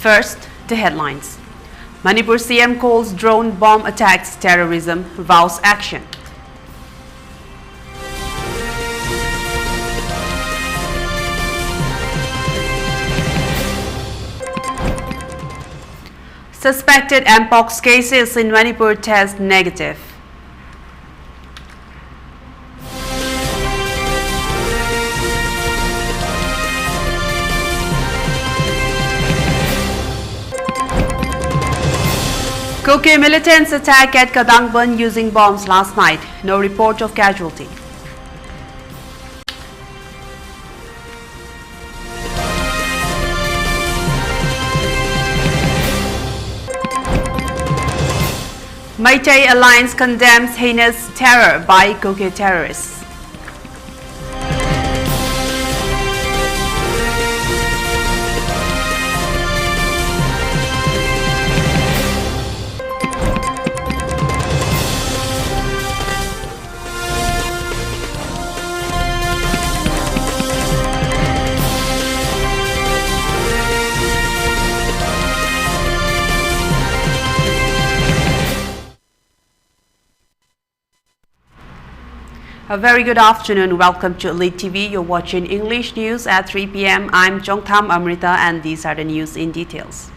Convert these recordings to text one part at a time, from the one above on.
First, the headlines. Manipur CM calls drone bomb attacks terrorism, vows action. Suspected Mpox cases in Manipur test negative. Kuki militants attack at Condemnation using bombs last night. No report of casualty. Meitei Alliance condemns heinous terror by Kuki terrorists. A very good afternoon. Welcome to ELITETV. You're watching English news at 3 p.m. I'm Chongtham, Amrita, and these are the news in details.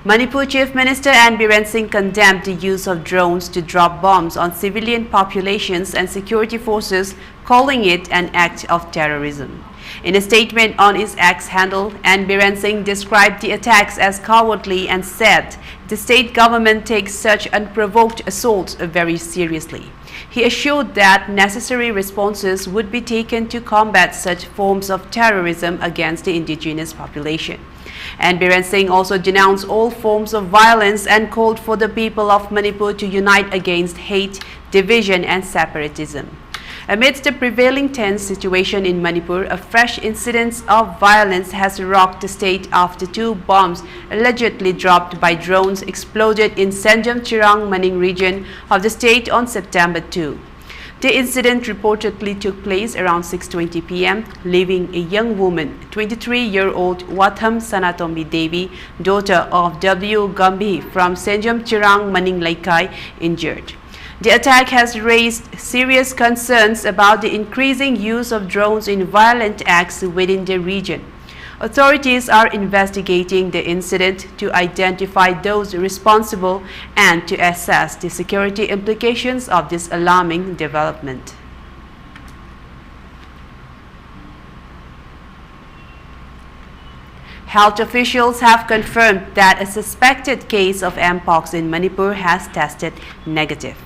Manipur Chief Minister and Biren Singh condemned the use of drones to drop bombs on civilian populations and security forces, calling it an act of terrorism. In a statement on his X handle, Biren Singh described the attacks as cowardly and said the state government takes such unprovoked assaults very seriously. He assured that necessary responses would be taken to combat such forms of terrorism against the indigenous population. And Biren Singh also denounced all forms of violence and called for the people of Manipur to unite against hate, division and separatism. Amidst the prevailing tense situation in Manipur, a fresh incident of violence has rocked the state after two bombs allegedly dropped by drones exploded in Senjam Maning region of the state on September 2. The incident reportedly took place around 6:20 p.m., leaving a young woman, 23-year-old Watham Sanatomi Devi, daughter of W. Gambi from Senjam Maning Laikai, injured. The attack has raised serious concerns about the increasing use of drones in violent acts within the region. Authorities are investigating the incident to identify those responsible and to assess the security implications of this alarming development. Health officials have confirmed that a suspected case of Mpox in Manipur has tested negative.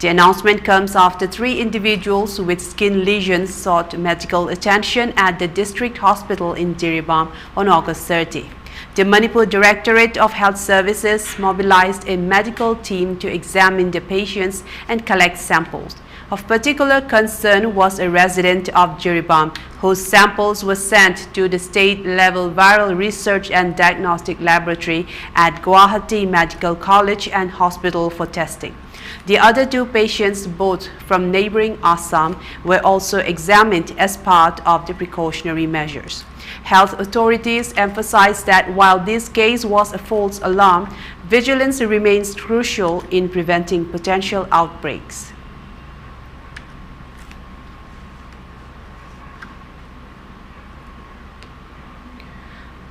The announcement comes after 3 individuals with skin lesions sought medical attention at the district hospital in Tripura on August 30. The Manipur Directorate of Health Services mobilized a medical team to examine the patients and collect samples. Of particular concern was a resident of Tripura whose samples were sent to the state-level Viral Research and Diagnostic Laboratory at Gauhati Medical College and Hospital for testing. The other 2 patients, both from neighboring Assam, were also examined as part of the precautionary measures. Health authorities emphasized that while this case was a false alarm, vigilance remains crucial in preventing potential outbreaks.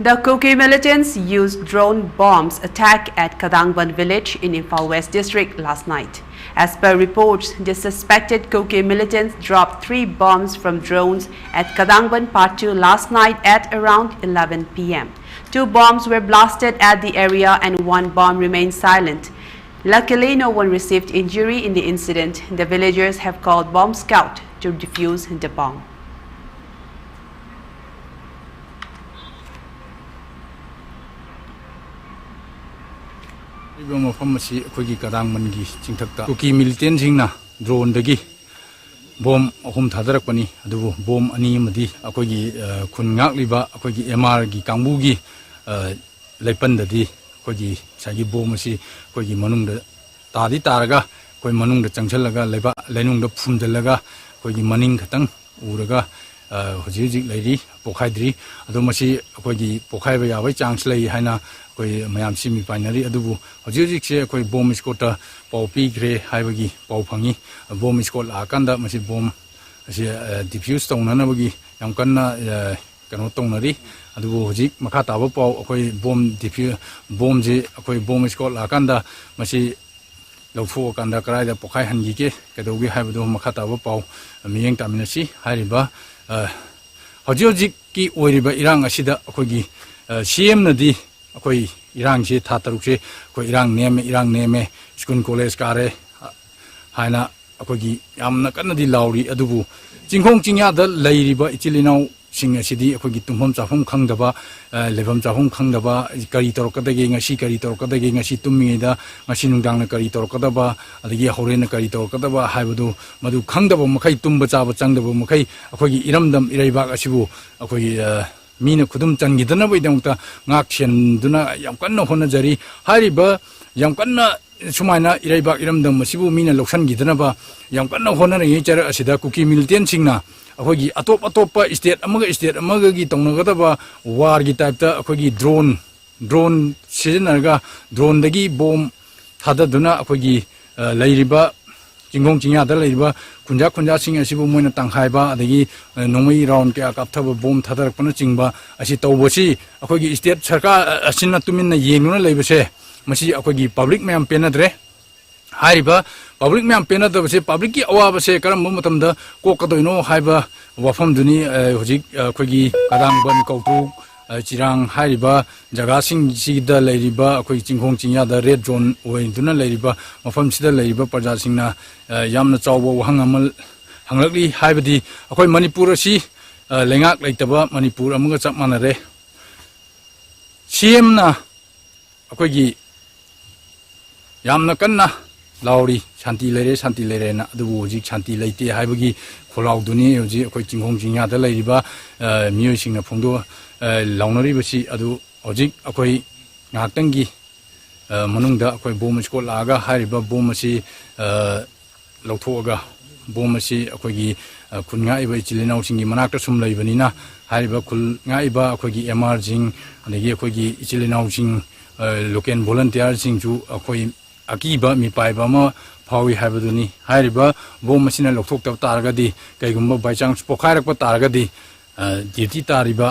The Kuki militants used drone bombs attack at Kadangban village in Imphal West district last night. As per reports, the suspected Kuki militants dropped 3 bombs from drones at Kadangban Part 2 last night at around 11 p.m. 2 bombs were blasted at the area and 1 bomb remained silent. Luckily, no one received injury in the incident. The villagers have called bomb scout to defuse the bomb. Kuki militant singna drone dagi bomb ahum thadarakpani adubu bomb ani amadi akogi khungak liba akogi MR gi kangbu gi leipandadi akogi sagi bomb asi akogi manungda tadi taraga koi manungda changchalaga leba lenungda phumdalaga akogi maning khatang uraga Huji lady, Pokaidri, Adomasi, Akogi, Pokaiba, Chancellor, Hana, Mayam Simi Binary, Adubu, Huji, Koi bomb is got a Paupi, Grey, Hivagi, Paupangi, a bomb is called Akanda, Masi bomb, diffused on Nanabagi, Yankana, Kanotonari, Adubu Huji, Makata, Akoi bomb, diffuse, bomb, Akoi bomb is called Akanda, Masi. Lawfo kanda karai da pokai hangi ke kadogi haibado makata ba pau miyeng taminasi hariba hoji ki oiriba irang asida akogi CM nadi akoi irang se thataruk se ko irang neme school college kare haina akogi yamna kanadi lauri adubu jingkhong jingya da leiriba ichilinau sing asidi akogi tumhom chafum khangdaba levam chafum khangdaba kari torkadagi ngasi kari torkadagi ngasi tumingida ngasi nungdang na kari torkadaba adagi horen na kari torkadaba haibadu madu khangdaba makai tumba chaba changdaba makai akogi iramdam iraiba asibu akogi mina khudum changidana baidamta ngakchen duna yam kanna honajari hariba yam kanna sumaina iraiba iramdam masibu mina loksan gidana ba yam kanna honana yechara asida kuki militant singna अखोगी अतोप state की तौनगदब war की type अखोगी drone सिजनरगा drone दगी bomb थाददुना अखोगी लैरिबा चिंगोंग चिंयादा लैरिबा खुंजा सिंग असिबु मोइना तंखाइबा अदगी नोंमै राउंड के कापथब बोम थादरकपना चिंगबा असि तौबसी अखोगी स्टेट सरकार असिना तुमिना येंगुना लैबसे मसी अखोगी पब्लिक मैम पेनद्रे हारिबा पब्लिक मैम पेनदबसे पब्लिक की अवाबसे करम मतमदा कोकदोइनो हाइबा वफम दुनी हुजिक अखोगी कदांगबन कौतु चिरांग हारिबा जगा सिंग सिदा लैरिबा अखोगी चिंगोंग चिंयादा रेड जोन ओइदुना लैरिबा मफम सिदा लैरिबा प्रजा सिंगना यामना चावबो वहंग अमल हंगलकली हाइबदी अखोई मणिपुर असि लेंगाक लैतबा मणिपुर अमगा चप मानरे सीएम ना अखोगी यामना कन्ना लाउरी शांति लेरे ना अदुबु हुजिक शांति लेते हाइबगी खोलाउदुनी हुजिक अखोई चिंगोंग चिंयादा लैरिबा मियोइसिंगना फोंदो लाउनरिबसी अदु हुजिक अखोई ngaktangi manungda अखोई बोम स्कोल लागा हारिबा बोम असि लौथोगा बोम असि अखोगी खुनगाइबा इचिलिनाउ सिंगी मनाक्ता सुम लैबनिना हारिबा खुलगाइबा अखोगी एमआरजिंग अदगी अखोगी इचिलिनाउ सिंग लोकल वॉलंटियर सिंगजु अखोई अकीबा मिपाइबा म फावी हाइबदुनी हारिबा बोम मसिना लौथोक्तब तारगदी कैगुम्बा बाय चांस पोखारकपा तारगदी ड्यूटी तारिबा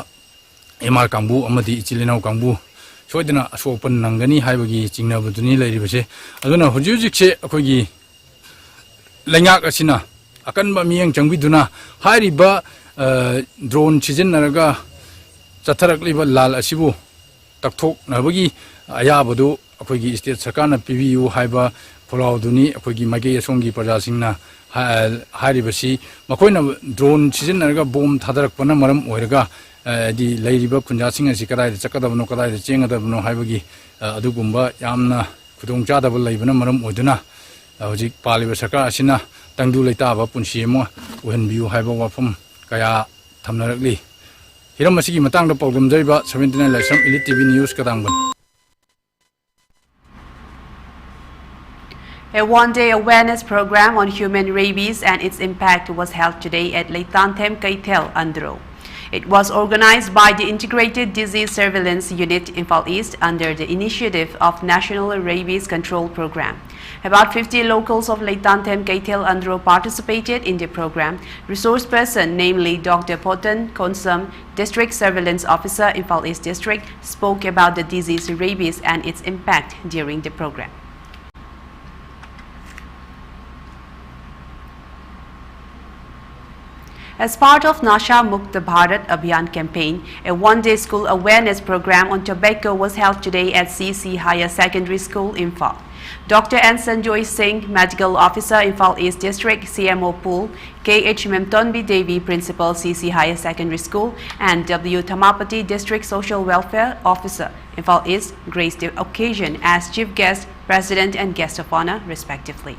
एमआर कांबू अमदी इचिलिनाउ कांबू सोइदना असोपन नंगनी हाइबगी चिंगनाबदुनी लैरिबसे अदुना हुजिजिकसे अखोगी लैंगाक असिना अकनबा मियंग चंगबिदुना हारिबा ड्रोन सिजनरगा चथरकलिबा लाल असिबु तकथोक नबगी अयाबदु अखोगी स्टेट सरकार पीबीयू हाइबा फोलाउदुनी अखोगी माइके असोंगी प्रजा सिंगना हारिबसी मखोइना ड्रोन सिजनरगा बोम थादरकपना मरम ओइरगा दि लैरिबा खुंजा सिंग असि कदाइ चकदबनो कदाइ चेंगदबनो हाइबगी अदुगुम्बा यामना खुदोंग चादब लैबना मरम ओइदुना हजिक पालिबा सरकार असिना तंगदु लैताबा पुनसि अमा ओहनबियू हाइबा वाफम कया थमनरकली हिरम असिगी मतंगदा पौदम जैबा 79 लाइसम ELITETV न्यूज़ कदांगबन A one-day awareness program on human rabies and its impact was held today at Leitantem Kaitel, Andro. It was organized by the Integrated Disease Surveillance Unit Imphal East under the initiative of National Rabies Control Program. About 50 locals of Leitantem Kaitel Andro participated in the program. Resource person, namely Dr. Potan Konsum, District Surveillance Officer, Imphal East District, spoke about the disease rabies and its impact during the program. As part of Nasha Mukta Bharat Abhiyan campaign, a one-day school awareness program on tobacco was held today at CC Higher Secondary School, Imphal. Dr. N. Sanjoy Singh, Medical Officer, Imphal East District, CMO Pool, K.H. Memtonbi Devi, Principal, CC Higher Secondary School, and W. Thamapati, District Social Welfare Officer, Imphal East, graced the occasion as Chief Guest, President, and Guest of Honor, respectively.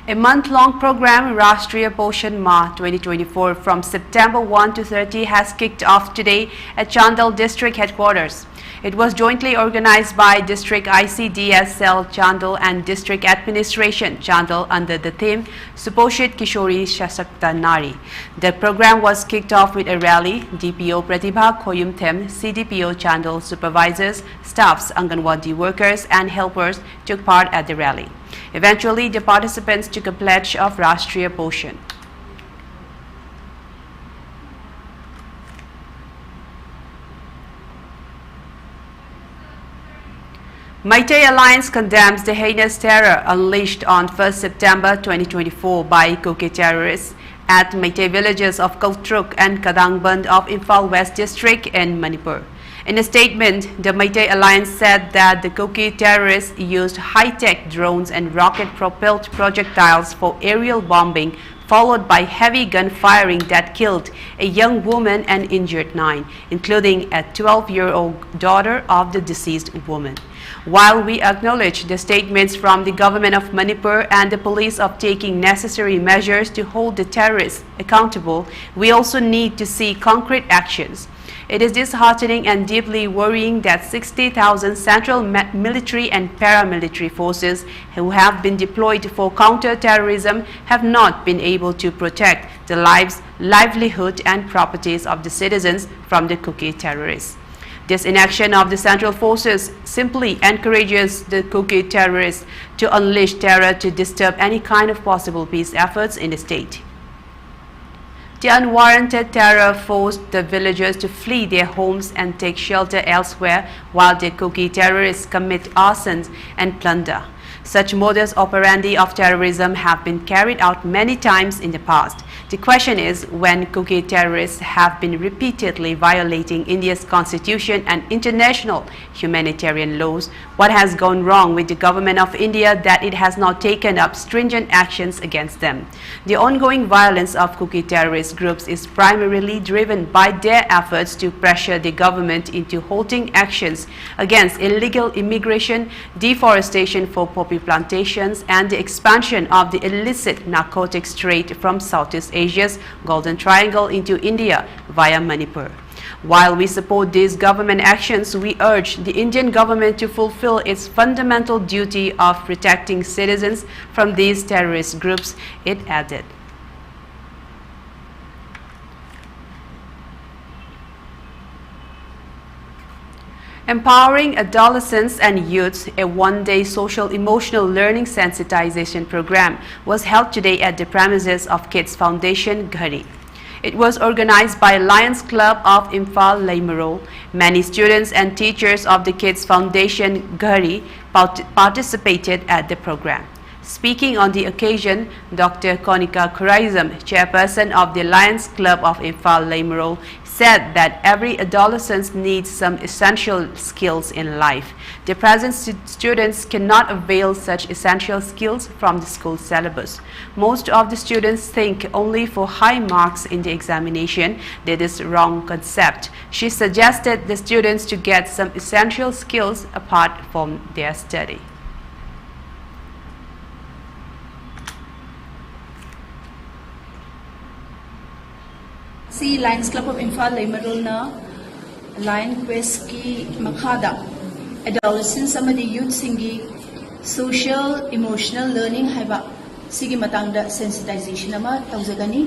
A month-long program, Rashtriya Poshan Mah 2024 from September 1 to 30 has kicked off today at Chandal District Headquarters. It was jointly organized by District ICDS Cell Chandal and District Administration Chandal under the theme Suposhit Kishori Shasakta Nari. The program was kicked off with a rally. DPO Pratibha Khoyumthem, CDPO Chandal supervisors, staffs, Anganwadi workers and helpers took part at the rally. Eventually, the participants took a pledge of Rashtriya Poshan. Meitei Alliance condemns the heinous terror unleashed on 1st September 2024 by Kuki terrorists at Meitei villages of Kautruk and Kadangband of Imphal West District in Manipur. In a statement, the Meitei Alliance said that the Kuki terrorists used high-tech drones and rocket-propelled projectiles for aerial bombing, followed by heavy gun firing that killed a young woman and injured 9, including a 12-year-old daughter of the deceased woman. While we acknowledge the statements from the government of Manipur and the police of taking necessary measures to hold the terrorists accountable, we also need to see concrete actions. It is disheartening and deeply worrying that 60,000 central military and paramilitary forces who have been deployed for counter-terrorism have not been able to protect the lives, livelihood and properties of the citizens from the Kuki terrorists. This inaction of the central forces simply encourages the Kuki terrorists to unleash terror to disturb any kind of possible peace efforts in the state. The unwarranted terror forced the villagers to flee their homes and take shelter elsewhere, while the Kuki terrorists commit arsons and plunder. Such modus operandi of terrorism have been carried out many times in the past. The question is, when Kuki terrorists have been repeatedly violating India's constitution and international humanitarian laws, what has gone wrong with the government of India that it has not taken up stringent actions against them? The ongoing violence of Kuki terrorist groups is primarily driven by their efforts to pressure the government into halting actions against illegal immigration, deforestation for poppy plantations, and the expansion of the illicit narcotics trade from Southeast Asia's Golden Triangle into India via Manipur. While we support these government actions, we urge the Indian government to fulfill its fundamental duty of protecting citizens from these terrorist groups, it added. Empowering adolescents and youths, a one-day social-emotional learning sensitization program was held today at the premises of Kids Foundation, Gauhati. It was organized by Lions Club of Imphal Laimaro. Many students and teachers of the Kids Foundation, Gauhati, participated at the program. Speaking on the occasion, Dr. Konika Kuraisam, chairperson of the Lions Club of Imphal Laimaro, said that every adolescent needs some essential skills in life. The present students cannot avail such essential skills from the school syllabus. Most of the students think only for high marks in the examination. That is wrong concept. She suggested the students to get some essential skills apart from their study. See, Lions Club of Imphal Laimaro na Lion Quest ki makhada adolescents amadi youth singi social emotional learning haiba sigi matangda sensitization ama tauzagani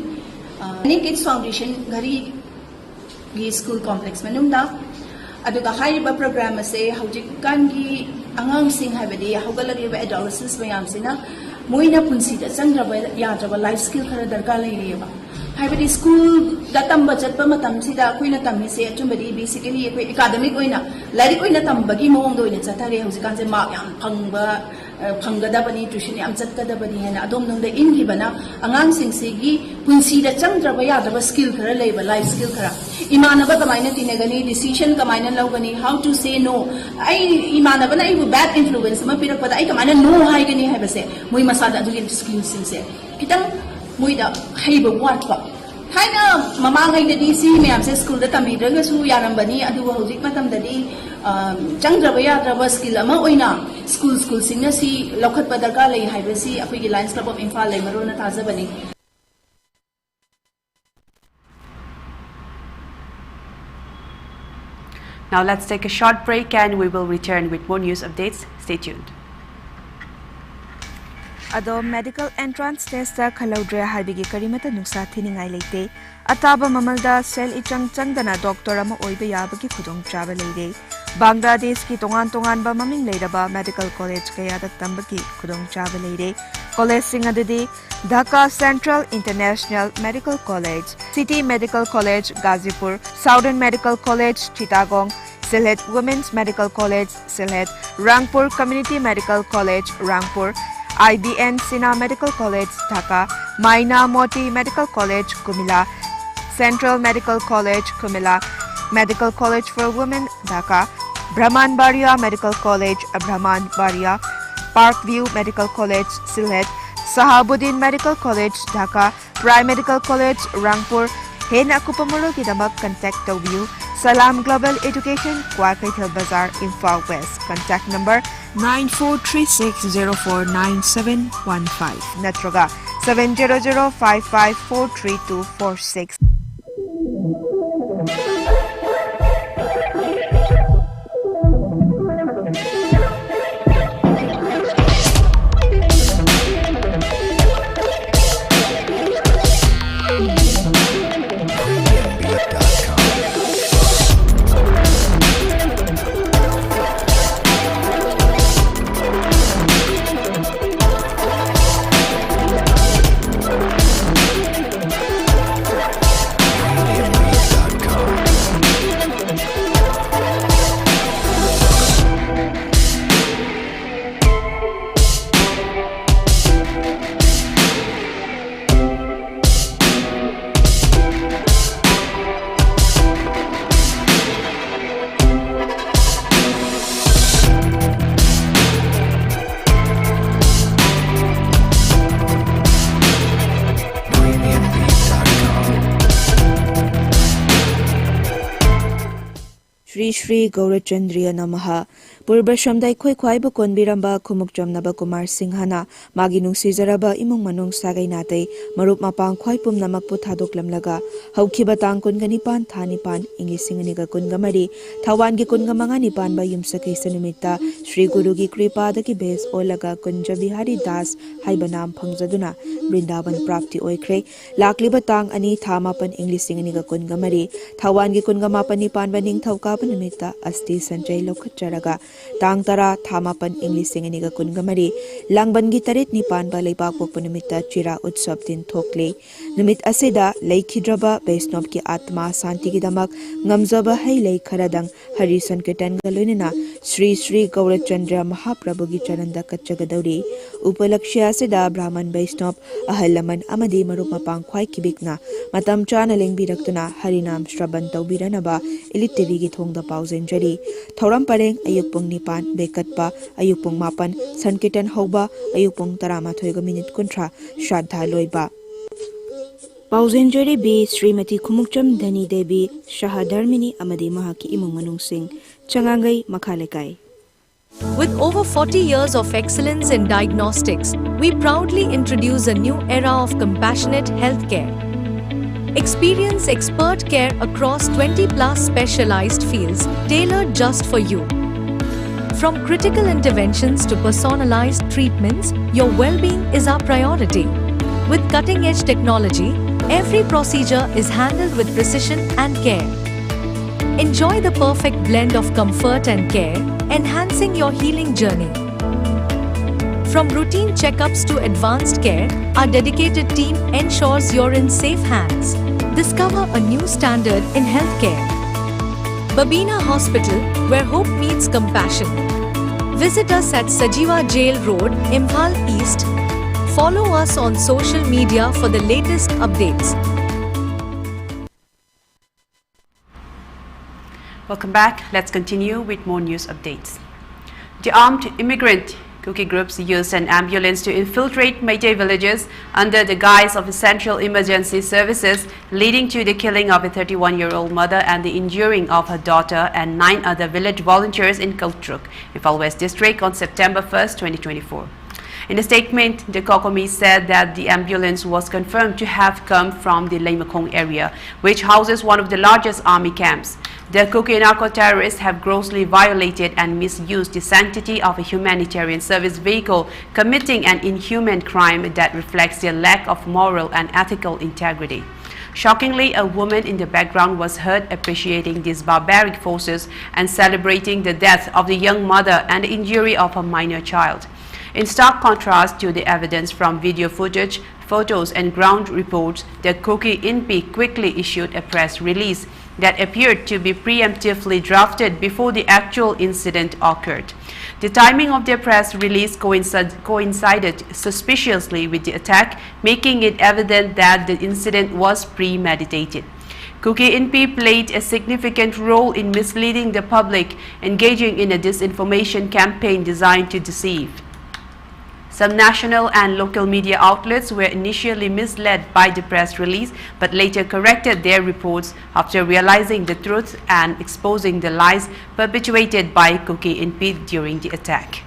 Kids Foundation Gauhati gi school complex manungda aduga haiba program ase haujikan gi angang sing haibadi haugalagriba adolescents mayam sina moina punsida changraba yadraba life skill khara darkar leiriba Haibadi school datam budget pa matam sida koi na tammi se achumbadi basically koi academic oina lari koi na tambagi mong do ina chatare hausikan se mark yam phangada bani tuition yam chatkada bani hena adom nong da in gi bana angang sing se gi punsi da changraba ya da skill khara leiba life skill khara imanaba kamaina tinagani decision kamaina lawgani how to say no ai imanaba na ibu bad influence ma pirak pada ai kamaina no hai gani haibase moi masada adu skill sing se kitang Muida haiba watpa थाइना ममांगैददी C मैमसे school दा तमीद्रगसु यारंबनी अदुबो हौजिक मतमददी चंद्रब याद्रब skill अमा ओइना school सिंगना सी लौखतपा दरकार लई हाइबसी अखोइगी Lions Club of Imphal लेमरोना थाजबनी. Now let's take a short break and we will return with more news updates. Stay tuned. Ado medical entrance test da khalaudre harbigi karimata nuksa thiningai leite ataba mamalda cell ichang changdana doctor ama oibe yabagi khudong chaba leire Bangladesh ki tongan ba maming leiraba medical college kaya da tambagi khudong chaba leire college sing adidi Dhaka Central International Medical College, City Medical College Gazipur, Southern Medical College Chittagong, Sylhet Women's Medical College Sylhet, Rangpur Community Medical College Rangpur, IBN Sina Medical College Dhaka, Maina Moti Medical College Kumila, Central Medical College Kumila, Medical College for Women Dhaka, Brahman Baria Medical College Brahman Baria, Parkview Medical College Sylhet, Sahabuddin Medical College Dhaka, Prime Medical College Rangpur, Hena Kupamuro Kidamak contact view, Salam Global Education, Kwakaithal Bazaar, Imphal West. Contact number 9436049715. Natraga 70055432446. Shri Gaurachandriya Namaha Purba Shamdai Khoi Khwaiba Konbiramba Khumuk Jamnaba Kumar Singhana Magi Nungsizaraba Imung Manung Sagai Natei Marup Mapang Khwai Pumnamak Pu Thadoklamlaga Haukiba Tang Kungganipan Thanipan English Singaniga Kungamari Thawangi Kungamangani Ba Yumsakei Sanumita Shri Gurugi Kripa Daki Base Olaga Kunjabihari Das Haibanam Phangzaduna Brindaban Prapti Oikre Lakliba Tang Ani Thamapan English Singaniga Kungamari Thawangi Kungamapani Panbaning Thaukapan Numita Asti Sanjay Lokacharaga Tang Tara Thamapan English Singaniga Kungamari Langbangi Tarit Nipan Ba Leipak Pokpanumita Chira Utsab Din Thokle Numit Asida Leikidraba Vaisnov Ki Atma Santi Kidamak Ngamzaba Hai Lei Kharadang Hari Sankirtan Galunina Sri Sri Gaurachandra Mahaprabhu Gi Charanda Kachagadauri Upalakshya Asida Brahman Vaisnov Ahalaman Amadi Marup Mapang Khwai Kibikna Matam Chana Lengbidaktuna Harinam Shraban Taubiranaba ELITETV Gi Thongda Pauzenjari Thoram Pareng Ayukpung Nipan Bekatpa Ayukpung Mapan Sankirtan Hoba Ayukpung Tarama Thoiga Minute Kuntra Shraddha Loiba Pauzenjari B Srimati Khumukcham Dhani Devi Shahadharmini Amadi Mahaki Imung Manung Singh Changangai Makhalekai. With over 40 years of excellence in diagnostics, we proudly introduce a new era of compassionate healthcare. Experience expert care across 20+ specialized fields tailored just for you. From critical interventions to personalized treatments, your well-being is our priority. With cutting-edge technology, every procedure is handled with precision and care. Enjoy the perfect blend of comfort and care, enhancing your healing journey. From routine checkups to advanced care, our dedicated team ensures you're in safe hands. Discover a new standard in healthcare. Babina Hospital, where hope meets compassion. Visit us at Sajiva Jail Road, Imphal East. Follow us on social media for the latest updates. Welcome back. Let's continue with more news updates. The armed immigrant Kuki groups used an ambulance to infiltrate Meitei villages under the guise of essential emergency services, leading to the killing of a 31-year-old mother and the injuring of her daughter and 9 other village volunteers in Kautruk, Imphal West District on September 1st, 2024. In a statement, the Kokomi said that the ambulance was confirmed to have come from the Leimakong area, which houses one of the largest army camps. The Kuki narco-terrorists have grossly violated and misused the sanctity of a humanitarian service vehicle, committing an inhuman crime that reflects their lack of moral and ethical integrity. Shockingly, a woman in the background was heard appreciating these barbaric forces and celebrating the death of the young mother and the injury of her minor child. In stark contrast to the evidence from video footage, photos and ground reports, the Kuki INPI quickly issued a press release that appeared to be preemptively drafted before the actual incident occurred. The timing of their press release coincided suspiciously with the attack, making it evident that the incident was premeditated. Kuki INPI played a significant role in misleading the public, engaging in a disinformation campaign designed to deceive. Some national and local media outlets were initially misled by the press release, but later corrected their reports after realizing the truth and exposing the lies perpetuated by Kuki INPI during the attack.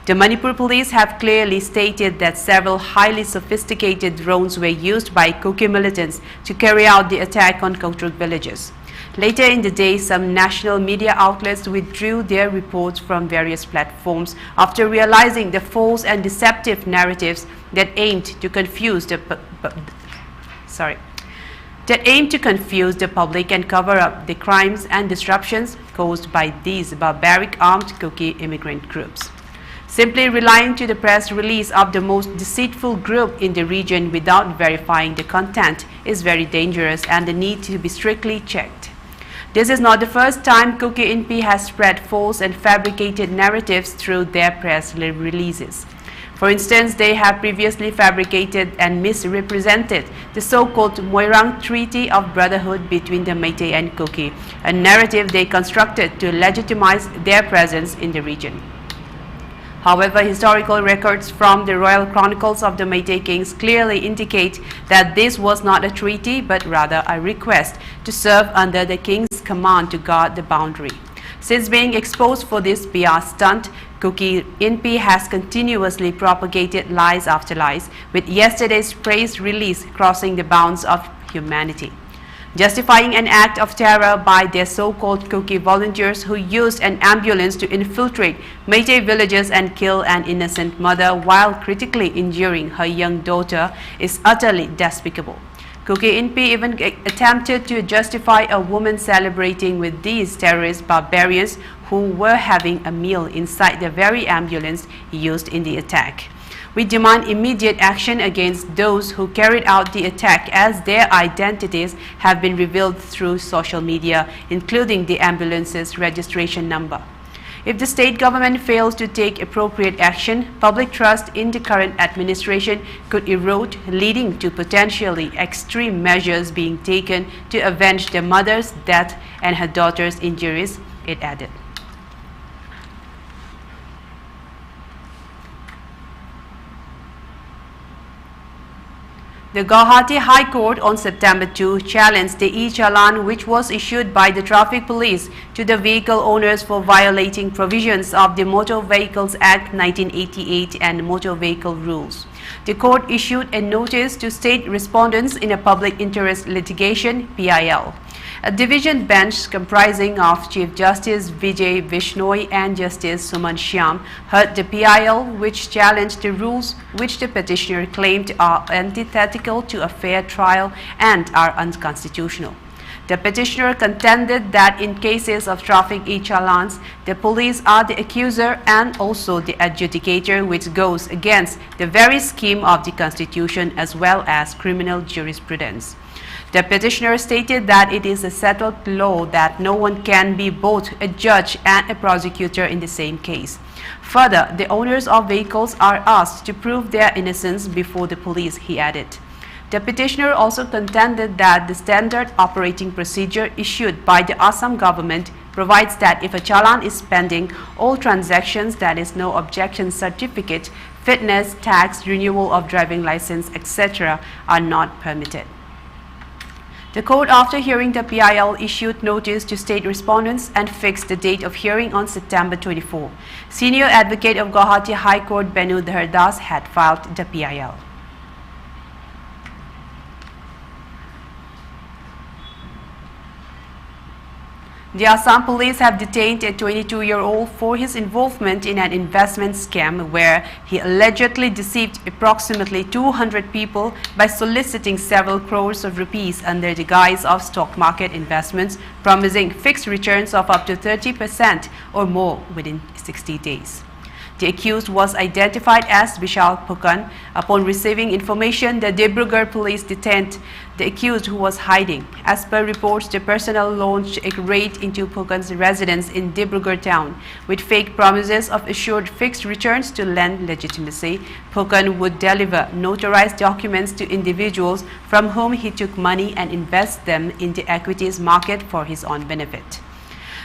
The Manipur police have clearly stated that several highly sophisticated drones were used by Kuki militants to carry out the attack on Kautruk villages. Later in the day, some national media outlets withdrew their reports from various platforms after realizing the false and deceptive narratives that aimed to confuse the public and cover up the crimes and disruptions caused by these barbaric armed Kuki immigrant groups. Simply relying to the press release of the most deceitful group in the region without verifying the content is very dangerous and need to be strictly checked. This is not the first time Kuki INPI has spread false and fabricated narratives through their press releases. For instance, they have previously fabricated and misrepresented the so-called Moirang Treaty of Brotherhood between the Meitei and Kuki, a narrative they constructed to legitimize their presence in the region. However, historical records from the royal chronicles of the Meitei kings clearly indicate that this was not a treaty but rather a request to serve under the king's command to guard the boundary. Since being exposed for this PR stunt, Kuki INPI has continuously propagated lies after lies, with yesterday's praise release crossing the bounds of humanity, justifying an act of terror by their so-called Kuki volunteers who used an ambulance to infiltrate Meitei villages and kill an innocent mother while critically injuring her young daughter is utterly despicable. Kuki INPI even attempted to justify a woman celebrating with these terrorist barbarians who were having a meal inside the very ambulance used in the attack. We demand immediate action against those who carried out the attack, as their identities have been revealed through social media, including the ambulance's registration number. If the state government fails to take appropriate action, public trust in the current administration could erode, leading to potentially extreme measures being taken to avenge the mother's death and her daughter's injuries, it added. The Gauhati High Court on September 2 challenged the e-challan which was issued by the traffic police to the vehicle owners for violating provisions of the Motor Vehicles Act 1988 and Motor Vehicle Rules. The court issued a notice to state respondents in a public interest litigation (PIL). A division bench comprising of Chief Justice Vijay Vishnoi and Justice Suman Shyam heard the PIL, which challenged the rules which the petitioner claimed are antithetical to a fair trial and are unconstitutional. The petitioner contended that in cases of traffic e-challans, the police are the accuser and also the adjudicator, which goes against the very scheme of the Constitution as well as criminal jurisprudence. The petitioner stated that it is a settled law that no one can be both a judge and a prosecutor in the same case. Further, the owners of vehicles are asked to prove their innocence before the police, he added. The petitioner also contended that the standard operating procedure issued by the Assam government provides that if a challan is pending, all transactions, that is no objection certificate, fitness, tax, renewal of driving license, etc. are not permitted. The court, after hearing the PIL, issued notice to state respondents and fixed the date of hearing on September 24. Senior advocate of Gauhati High Court Benu Dhardas had filed the PIL. The Assam police have detained a 22-year-old for his involvement in an investment scam where he allegedly deceived approximately 200 people by soliciting several crores of rupees under the guise of stock market investments, promising fixed returns of up to 30% or more within 60 days. The accused was identified as Vishal Pukan. Upon receiving information, the Dibrugarh police detained the accused, who was hiding. As per reports, the personnel launched a raid into Pukan's residence in Dibrugarh town with fake promises of assured fixed returns to lend legitimacy. Pukan would deliver notarized documents to individuals from whom he took money and invest them in the equities market for his own benefit.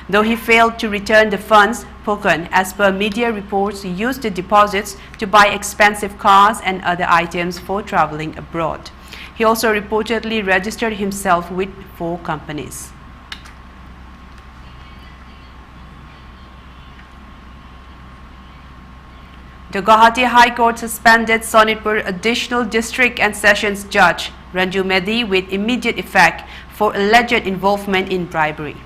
Though he failed to return the funds, Pukan, as per media reports, used the deposits to buy expensive cars and other items for traveling abroad. He also reportedly registered himself with 4 companies. The Gauhati High Court suspended Sonitpur Additional District and Sessions Judge Ranju Mehdi with immediate effect for alleged involvement in bribery.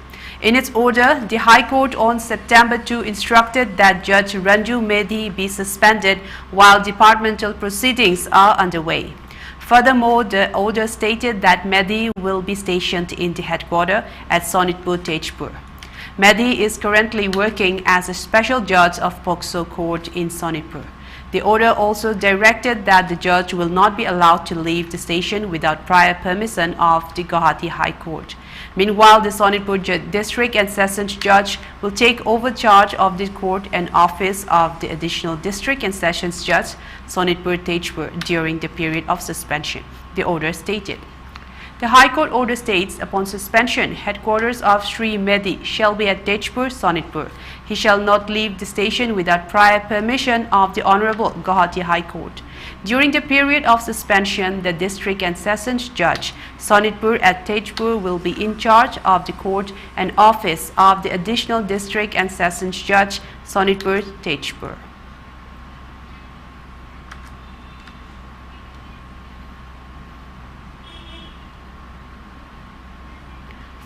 In its order, the High Court on September 2 instructed that Judge Ranju Mehdi be suspended while departmental proceedings are underway. Furthermore, the order stated that Mehdi will be stationed in the headquarters at Sonitpur Tejpur. Mehdi is currently working as a special judge of POCSO court in Sonitpur. The order also directed that the judge will not be allowed to leave the station without prior permission of the Gauhati High Court. Meanwhile, the Sonitpur District and Sessions Judge will take over charge of the court and office of the Additional District and Sessions Judge, Sonitpur Tejpur, during the period of suspension, the order stated. The High Court order states, upon suspension, headquarters of Sri Mehdi shall be at Tejpur, Sonitpur. He shall not leave the station without prior permission of the Honorable Gauhati High Court. During the period of suspension, the District and Sessions Judge, Sonitpur at Tejpur, will be in charge of the court and office of the Additional District and Sessions Judge, Sonitpur, Tejpur.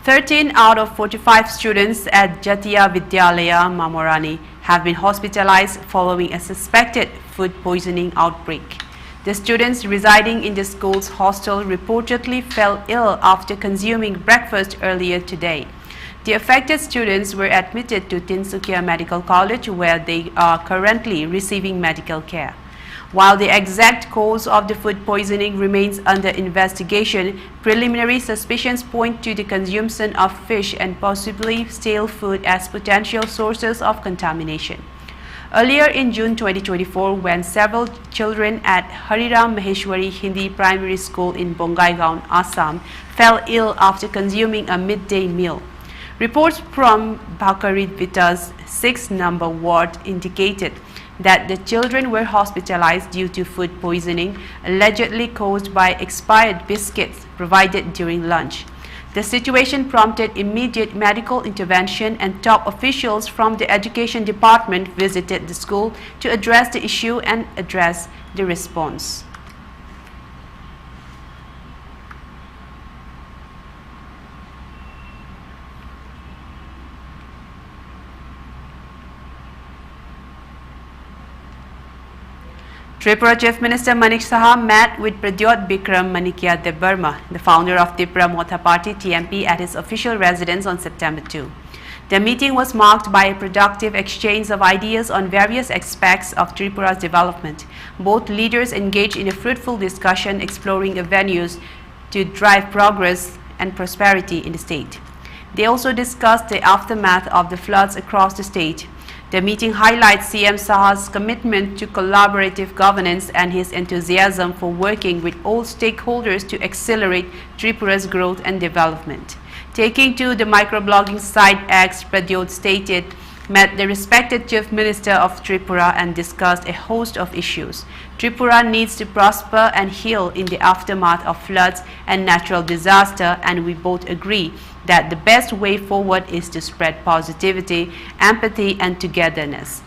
13 out of 45 students at Jatiya Vidyalaya Mamorani have been hospitalized following a suspected food poisoning outbreak. The students residing in the school's hostel reportedly fell ill after consuming breakfast earlier today. The affected students were admitted to Tinsukia Medical College, where they are currently receiving medical care. While the exact cause of the food poisoning remains under investigation, preliminary suspicions point to the consumption of fish and possibly stale food as potential sources of contamination. Earlier in June 2024, when several children at Hariram Maheshwari Hindi Primary School in Bongaigaon, Assam, fell ill after consuming a midday meal. Reports from Bhakarit Vita's 6 number ward indicated that the children were hospitalized due to food poisoning, allegedly caused by expired biscuits provided during lunch. The situation prompted immediate medical intervention, and top officials from the education department visited the school to address the issue and address the response. Tripura Chief Minister Manik Saha met with Pradyot Bikram Manikya Debarma, the founder of Tripura Motha Party TMP, at his official residence on September 2. The meeting was marked by a productive exchange of ideas on various aspects of Tripura's development. Both leaders engaged in a fruitful discussion exploring avenues to drive progress and prosperity in the state. They also discussed the aftermath of the floods across the state. The meeting highlights CM Saha's commitment to collaborative governance and his enthusiasm for working with all stakeholders to accelerate Tripura's growth and development. Taking to the microblogging site X, Pradyot stated, met the respected Chief Minister of Tripura and discussed a host of issues. Tripura needs to prosper and heal in the aftermath of floods and natural disaster, and we both agree that the best way forward is to spread positivity, empathy and togetherness.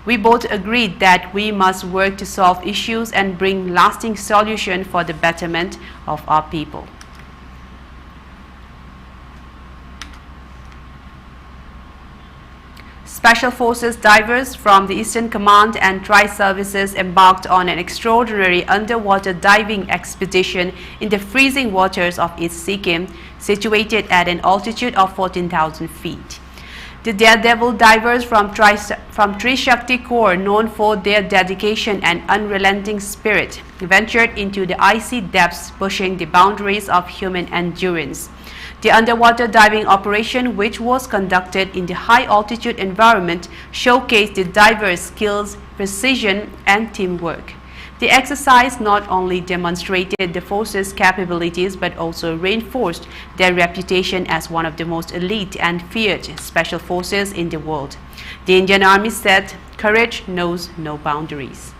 We both agreed that we must work to solve issues and bring lasting solutions for the betterment of our people. Special Forces divers from the Eastern Command and Tri-Services embarked on an extraordinary underwater diving expedition in the freezing waters of East Sikkim, situated at an altitude of 14,000 feet. The Daredevil divers from Trishakti Corps, known for their dedication and unrelenting spirit, ventured into the icy depths, pushing the boundaries of human endurance. The underwater diving operation, which was conducted in the high-altitude environment, showcased the divers' skills, precision, and teamwork. The exercise not only demonstrated the force's capabilities but also reinforced their reputation as one of the most elite and feared special forces in the world. The Indian Army said, "Courage knows no boundaries."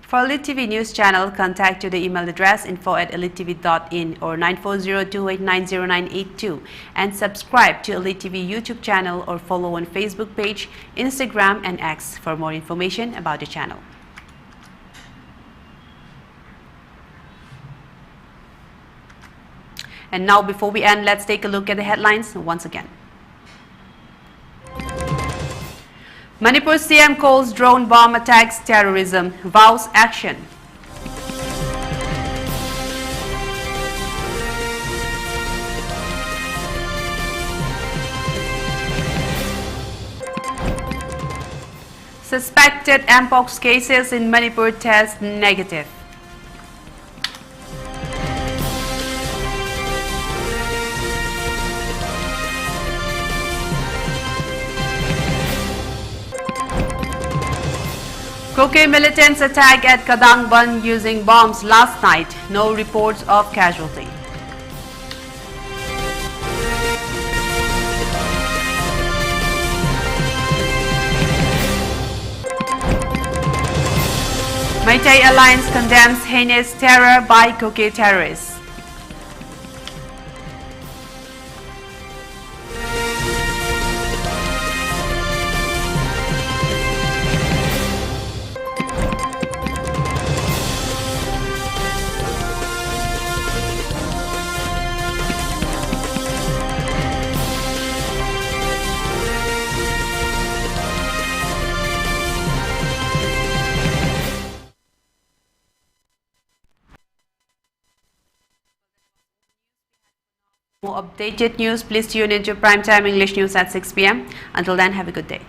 For ELITETV News Channel, contact to the email address info@elitetv.in or 9402890982 and subscribe to ELITETV YouTube channel or follow on Facebook page, Instagram and X for more information about the channel. And now, before we end, let's take a look at the headlines once again. Manipur CM calls drone bomb attacks terrorism, vows action. Suspected Mpox cases in Manipur test negative. Kuki militants attack at Kadangban using bombs last night. No reports of casualty. Meitei Alliance condemns heinous terror by Kuki terrorists. For more updated news, please tune into Primetime English News at 6 p.m. Until then, have a good day.